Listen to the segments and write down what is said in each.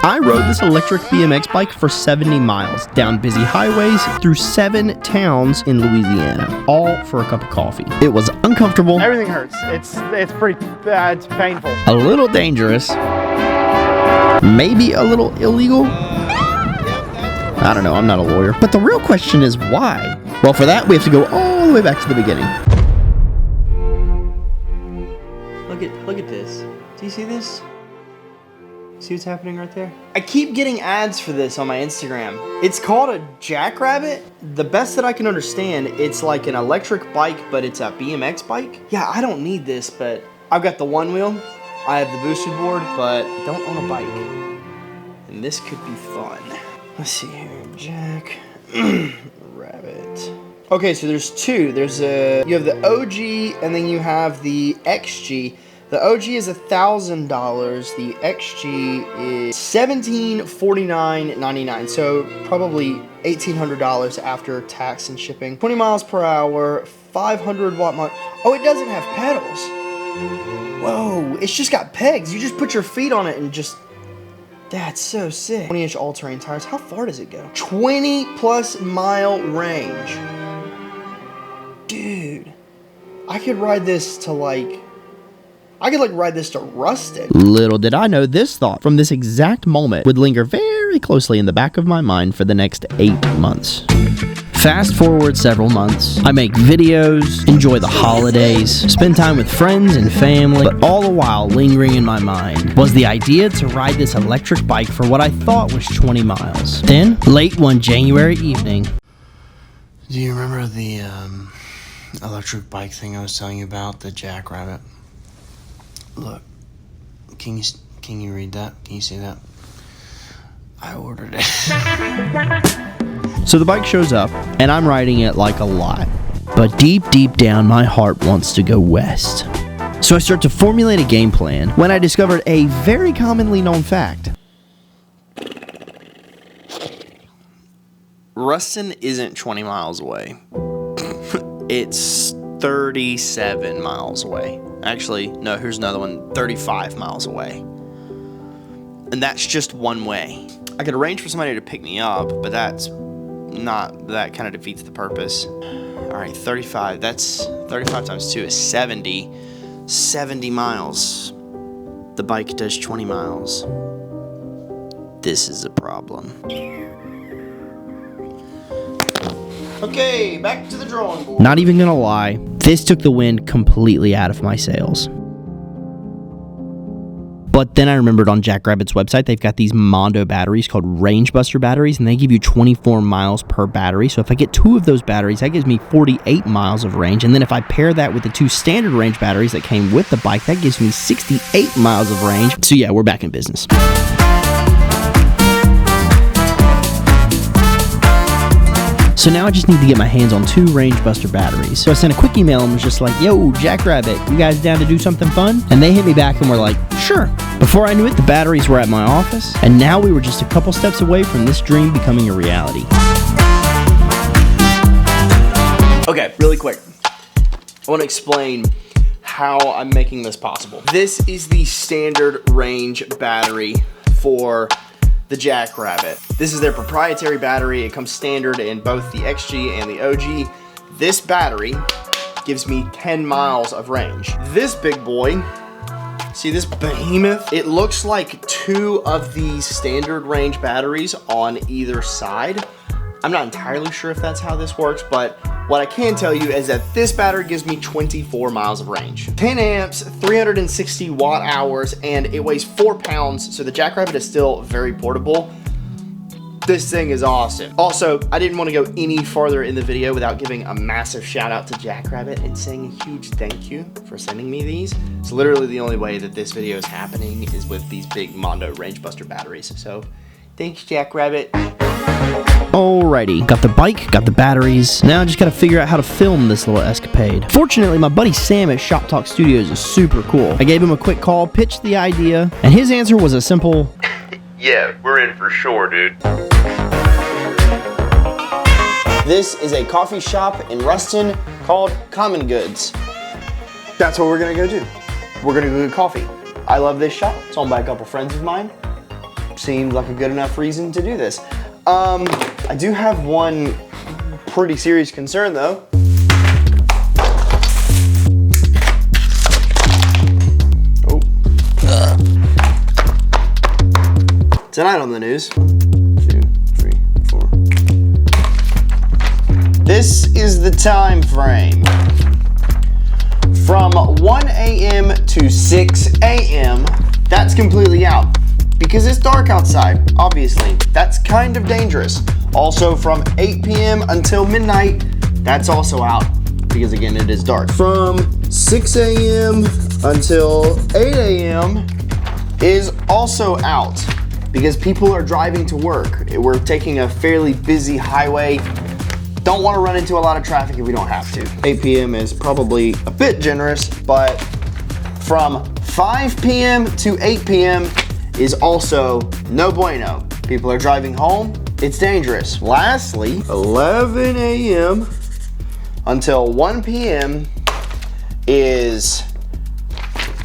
I rode this electric BMX bike for 70 miles down busy highways through 7 towns in Louisiana, all for a cup of coffee. It was uncomfortable. Everything hurts. It's pretty bad. It's painful. A little dangerous. Maybe a little illegal. I don't know, I'm not a lawyer. But the real question is why? Well, for that, we have to go all the way back to the beginning. Look at this. Do you see this? See what's happening right there? I keep getting ads for this on my Instagram. It's called a Jackrabbit. The best that I can understand, it's like an electric bike, but it's a BMX bike. Yeah, I don't need this, but I've got the one wheel. I have the boosted board, but I don't own a bike. And this could be fun. Let's see here, Jack Rabbit. Okay, so there's two. You have the OG and then you have the XG. The OG is $1,000. The XG is $1,749.99. So probably $1,800 after tax and shipping. 20 miles per hour, 500 watt motor. Oh, it doesn't have pedals. Whoa, it's just got pegs. You just put your feet on it and just... That's so sick. 20-inch all-terrain tires. How far does it go? 20+ mile range. Dude, I could ride this to ride this to Ruston. Little did I know this thought from this exact moment would linger very closely in the back of my mind for the next 8 months. Fast forward several months, I make videos, enjoy the holidays, spend time with friends and family, but all the while lingering in my mind was the idea to ride this electric bike for what I thought was 20 miles. Then, late one January evening. Do you remember the electric bike thing I was telling you about, the Jackrabbit? Look, can you read that? Can you see that? I ordered it. So the bike shows up, and I'm riding it like a lot. But deep down, my heart wants to go west. So I start to formulate a game plan when I discovered a very commonly known fact. Ruston isn't 20 miles away. It's 37 miles away. Actually, no, here's another one, 35 miles away. And that's just one way. I could arrange for somebody to pick me up, but that kind of defeats the purpose. All right, 35, that's 35 times 2 is 70. 70 miles. The bike does 20 miles. This is a problem. Okay, back to the drawing board. Not even gonna lie, this took the wind completely out of my sails. But then I remembered on Jackrabbit's website, they've got these Mondo batteries called Range Buster batteries, and they give you 24 miles per battery. So if I get 2 of those batteries, that gives me 48 miles of range. And then if I pair that with the 2 standard range batteries that came with the bike, that gives me 68 miles of range. So yeah, we're back in business. So now I just need to get my hands on 2 Range Buster batteries. So I sent a quick email and was just like, yo, Jackrabbit, you guys down to do something fun? And they hit me back and were like, sure. Before I knew it, the batteries were at my office, and now we were just a couple steps away from this dream becoming a reality. Okay, really quick. I want to explain how I'm making this possible. This is the standard range battery for the Jackrabbit. This is their proprietary battery. It comes standard in both the XG and the OG. This battery gives me 10 miles of range. This big boy, see this behemoth? It looks like 2 of these standard range batteries on either side. I'm not entirely sure if that's how this works, but what I can tell you is that this battery gives me 24 miles of range. 10 amps, 360 watt hours, and it weighs 4 pounds, so the Jackrabbit is still very portable. This thing is awesome. Also, I didn't want to go any farther in the video without giving a massive shout out to Jackrabbit and saying a huge thank you for sending me these. It's literally the only way that this video is happening is with these big Mondo Range Buster batteries. So, thanks Jackrabbit. Alrighty, got the bike, got the batteries. Now I just gotta figure out how to film this little escapade. Fortunately, my buddy Sam at Shop Talk Studios is super cool. I gave him a quick call, pitched the idea, and his answer was a simple, yeah, we're in for sure, dude. This is a coffee shop in Ruston called Common Goods. That's what we're gonna go do. We're gonna go get coffee. I love this shop. It's owned by a couple friends of mine. seemed like a good enough reason to do this. I do have one pretty serious concern though. Oh. Tonight on the news. 1, 2, 3, 4. This is the time frame. From 1 a.m. to 6 a.m., that's completely out because it's dark outside, obviously. That's kind of dangerous. Also from 8 p.m. until midnight, that's also out because again, it is dark. From 6 a.m. until 8 a.m. is also out because people are driving to work. We're taking a fairly busy highway. Don't want to run into a lot of traffic if we don't have to. 8 p.m. is probably a bit generous, but from 5 p.m. to 8 p.m. is also no bueno. People are driving home, it's dangerous. Lastly, 11 a.m. until 1 p.m. is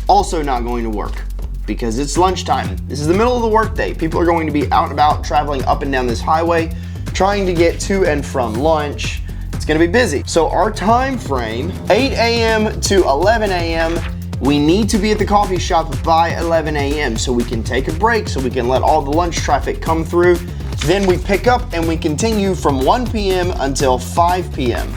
also not going to work because it's lunchtime. This is the middle of the workday. People are going to be out and about traveling up and down this highway, trying to get to and from lunch. It's gonna be busy. So our time frame, 8 a.m. to 11 a.m., we need to be at the coffee shop by 11 a.m. so we can take a break, so we can let all the lunch traffic come through. Then we pick up and we continue from 1 p.m. until 5 p.m.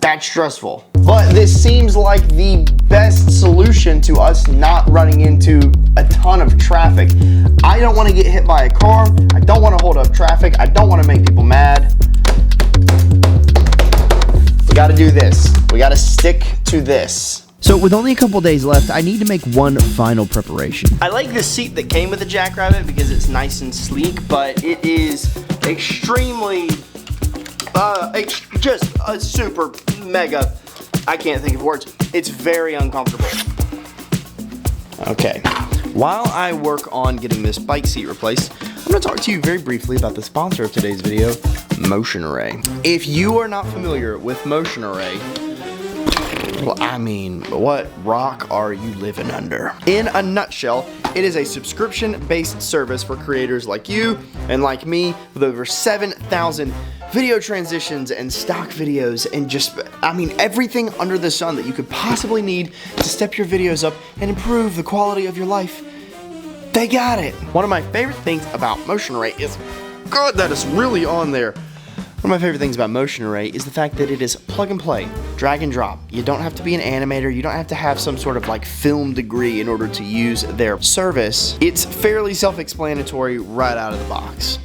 That's stressful. But this seems like the best solution to us not running into a ton of traffic. I don't want to get hit by a car. I don't want to hold up traffic. I don't want to make people mad. We got to do this. We got to stick to this. So with only a couple days left, I need to make one final preparation. I like the seat that came with the Jackrabbit because it's nice and sleek, but it is extremely, just a super mega, I can't think of words. It's very uncomfortable. Okay, while I work on getting this bike seat replaced, I'm gonna talk to you very briefly about the sponsor of today's video, Motion Array. If you are not familiar with Motion Array, well, I mean, what rock are you living under? In a nutshell, it is a subscription-based service for creators like you and like me with over 7,000 video transitions and stock videos and just, I mean, everything under the sun that you could possibly need to step your videos up and improve the quality of your life. They got it. One of my favorite things about Motion Array is, God, that is really on there. One of my favorite things about Motion Array is the fact that it is plug and play, drag and drop. You don't have to be an animator. You don't have to have some sort of like film degree in order to use their service. It's fairly self-explanatory right out of the box.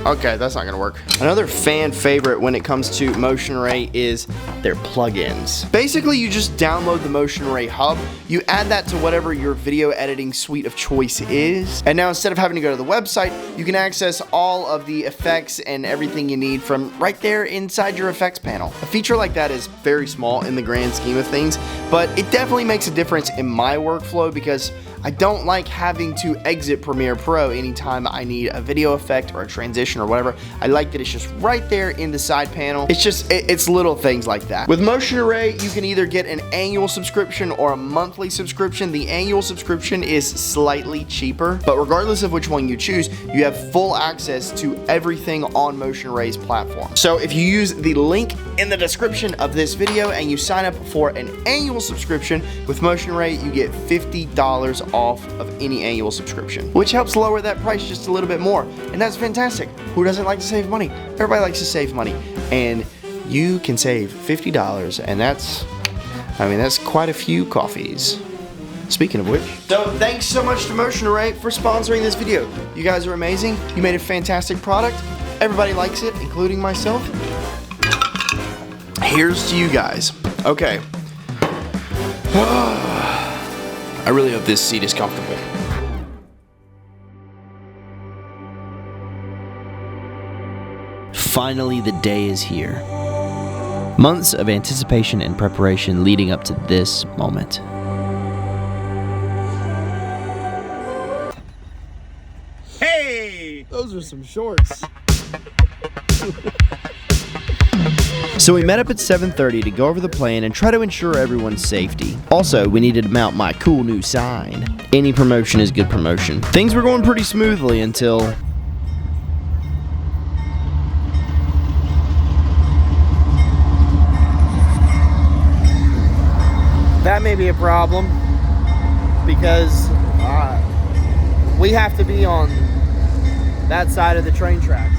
Okay, that's not gonna work. Another fan favorite when it comes to Motion Array is their plugins. Basically, you just download the Motion Array hub, you add that to whatever your video editing suite of choice is, and now instead of having to go to the website, you can access all of the effects and everything you need from right there inside your effects panel. A feature like that is very small in the grand scheme of things, but it definitely makes a difference in my workflow because I don't like having to exit Premiere Pro anytime I need a video effect or a transition or whatever. I like that it's just right there in the side panel. It's just, it's little things like that. With Motion Array, you can either get an annual subscription or a monthly subscription. The annual subscription is slightly cheaper, but regardless of which one you choose, you have full access to everything on Motion Array's platform. So if you use the link in the description of this video and you sign up for an annual subscription with Motion Array, you get $50 off of any annual subscription, which helps lower that price just a little bit more, and that's fantastic. Who doesn't like to save money? Everybody likes to save money, and you can save $50, and that's, I mean, that's quite a few coffees. Speaking of which. So thanks so much to Motion Array for sponsoring this video. You guys are amazing. You made a fantastic product. Everybody likes it, including myself. Here's to you guys. Okay. I really hope this seat is comfortable. Finally, the day is here. Months of anticipation and preparation leading up to this moment. Hey! Those are some shorts. So we met up at 7:30 to go over the plan and try to ensure everyone's safety. Also, we needed to mount my cool new sign. Any promotion is good promotion. Things were going pretty smoothly until... That may be a problem because we have to be on that side of the train tracks.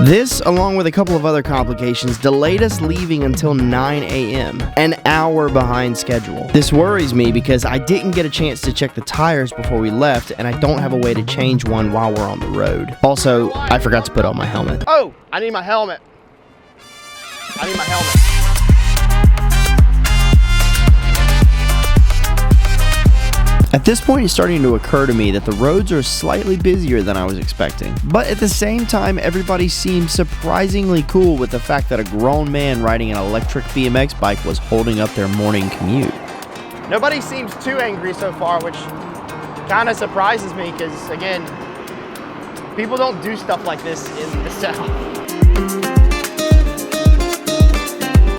This, along with a couple of other complications, delayed us leaving until 9 a.m., an hour behind schedule. This worries me because I didn't get a chance to check the tires before we left, and I don't have a way to change one while we're on the road. Also, I forgot to put on my helmet. Oh, I need my helmet. I need my helmet. At this point, it's starting to occur to me that the roads are slightly busier than I was expecting. But at the same time, everybody seemed surprisingly cool with the fact that a grown man riding an electric BMX bike was holding up their morning commute. Nobody seems too angry so far, which kind of surprises me because, again, people don't do stuff like this in the South.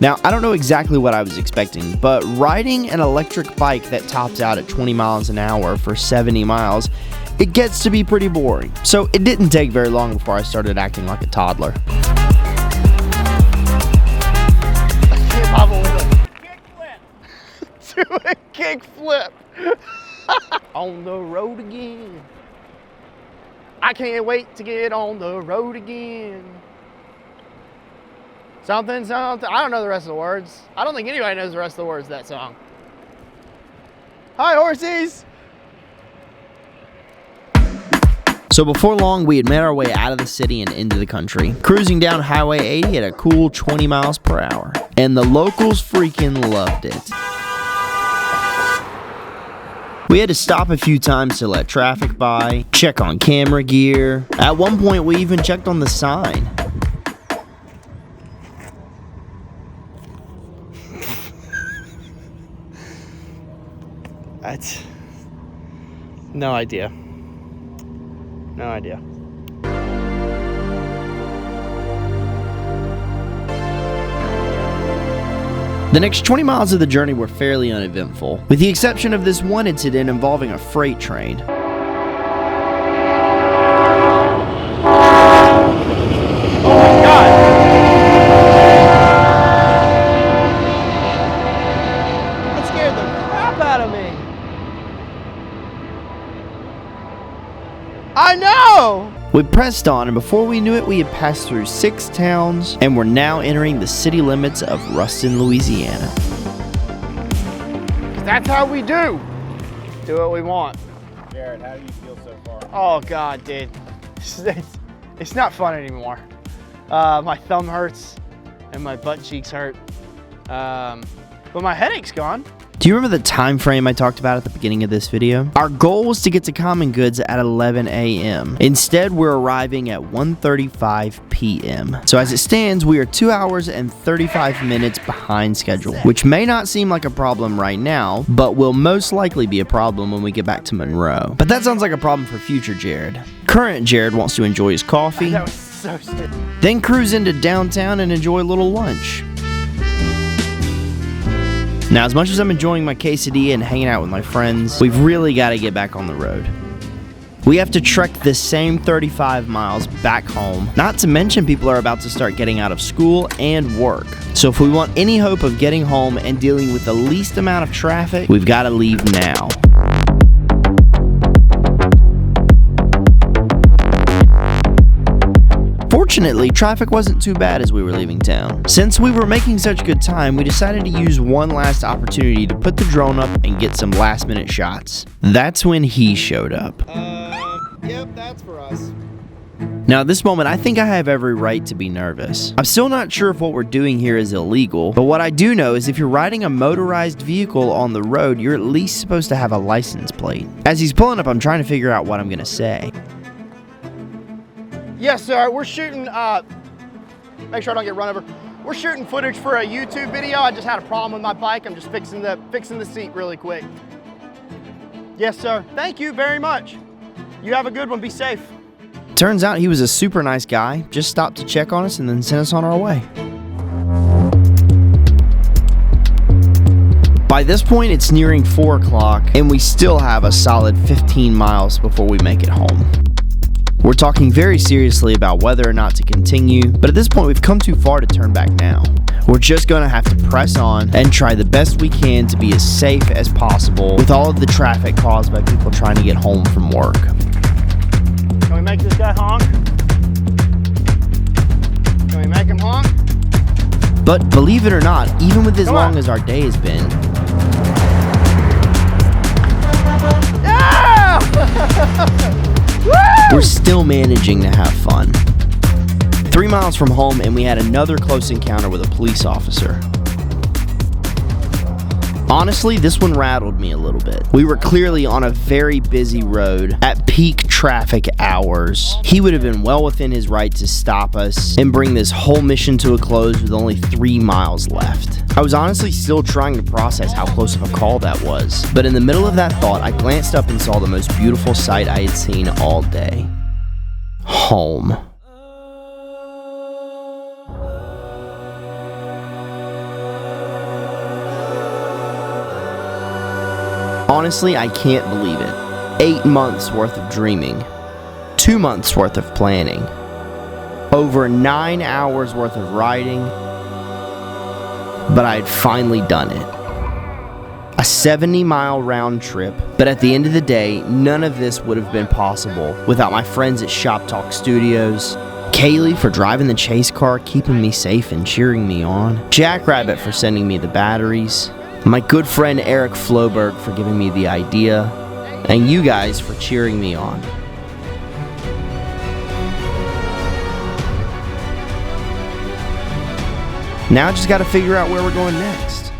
Now, I don't know exactly what I was expecting, but riding an electric bike that tops out at 20 miles an hour for 70 miles, it gets to be pretty boring. So it didn't take very long before I started acting like a toddler. Do a kick flip. On the road again. I can't wait to get on the road again. Something, something. I don't know the rest of the words. I don't think anybody knows the rest of the words of that song. Hi, horsies. So before long, we had made our way out of the city and into the country, cruising down Highway 80 at a cool 20 miles per hour. And the locals freaking loved it. We had to stop a few times to let traffic by, check on camera gear. At one point, we even checked on the sign. That's no idea. No idea. The next 20 miles of the journey were fairly uneventful, with the exception of this one incident involving a freight train. I know! We pressed on, and before we knew it, we had passed through 6 towns and were now entering the city limits of Ruston, Louisiana. That's how we do. Do what we want. Jared, how do you feel so far? Oh God, dude. It's not fun anymore. My thumb hurts and my butt cheeks hurt. But my headache's gone. Do you remember the time frame I talked about at the beginning of this video? Our goal was to get to Common Goods at 11 a.m. Instead, we're arriving at 1:35 p.m. So as it stands, we are 2 hours and 35 minutes behind schedule, which may not seem like a problem right now, but will most likely be a problem when we get back to Monroe. But that sounds like a problem for future Jared. Current Jared wants to enjoy his coffee, That was so stupid. then cruise into downtown and enjoy a little lunch. Now, as much as I'm enjoying my quesadilla and hanging out with my friends, we've really got to get back on the road. We have to trek this same 35 miles back home, not to mention people are about to start getting out of school and work. So if we want any hope of getting home and dealing with the least amount of traffic, we've got to leave now. Fortunately, traffic wasn't too bad as we were leaving town. Since we were making such good time, we decided to use one last opportunity to put the drone up and get some last-minute shots. That's when he showed up. Yep, that's for us. Now at this moment, I think I have every right to be nervous. I'm still not sure if what we're doing here is illegal, but what I do know is if you're riding a motorized vehicle on the road, you're at least supposed to have a license plate. As he's pulling up, I'm trying to figure out what I'm gonna say. Yes, sir. We're shooting, make sure I don't get run over. We're shooting footage for a YouTube video. I just had a problem with my bike. I'm just fixing the seat really quick. Yes, sir. Thank you very much. You have a good one. Be safe. Turns out he was a super nice guy, just stopped to check on us and then sent us on our way. By this point, it's nearing 4 o'clock, and we still have a solid 15 miles before we make it home. We're talking very seriously about whether or not to continue, but at this point we've come too far to turn back now. We're just gonna have to press on and try the best we can to be as safe as possible with all of the traffic caused by people trying to get home from work. Can we make this guy honk? Can we make him honk? But believe it or not, even with as long as our day has been, we're still managing to have fun. 3 miles from home and we had another close encounter with a police officer. Honestly, this one rattled me a little bit. We were clearly on a very busy road at peak traffic hours. He would have been well within his right to stop us and bring this whole mission to a close with only 3 miles left. I was honestly still trying to process how close of a call that was, but in the middle of that thought, I glanced up and saw the most beautiful sight I had seen all day. Home. Honestly, I can't believe it. 8 months worth of dreaming, 2 months worth of planning, over 9 hours worth of riding, but I had finally done it. A 70-mile round trip, but at the end of the day, none of this would have been possible without my friends at Shop Talk Studios, Kaylee for driving the chase car, keeping me safe and cheering me on, Jackrabbit for sending me the batteries, my good friend Eric Floberg for giving me the idea, and you guys for cheering me on. Now I just gotta figure out where we're going next.